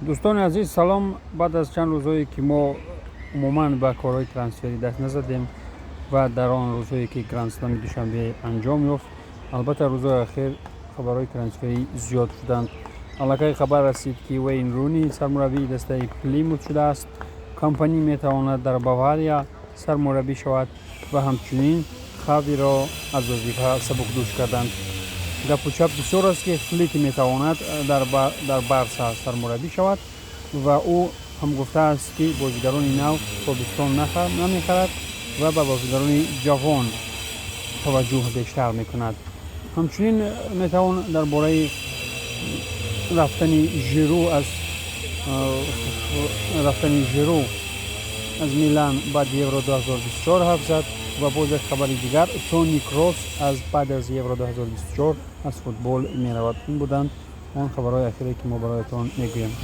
دوستان عزیز سلام. بعد از چند روزایی که ما عموما به کارهای ترانسفری دست نزدیم و در آن روزایی که گرند اسلم دوشنبه انجام یافت، البته روزهای اخیر خبرهای ترانسفری زیاد شدند. الکی خبر رسید که وین رونی سرمربی دسته پلیموت شده است. کمپانی میتواند در باواریا سرمربی شود و همچنین خاوی را از وظیفه سبکدوش کردند. گپ و چپ بسیار است که فلیت میتواند در بارسا سرمربی شود و او هم گفته است که بازیگران نو تابستان نمیخرد و به بازیگران جوان توجه بیشتر میکند. همچنین میتوان درباره رفتن ژیرو از میلان بعد یورو 2024 حرف زد و باز یک خبر دیگر تونی کروس از بعد از یورو 2024 از فوتبال میرود. این بودند آن خبرهای اخیری که ما برایتان میگوییم.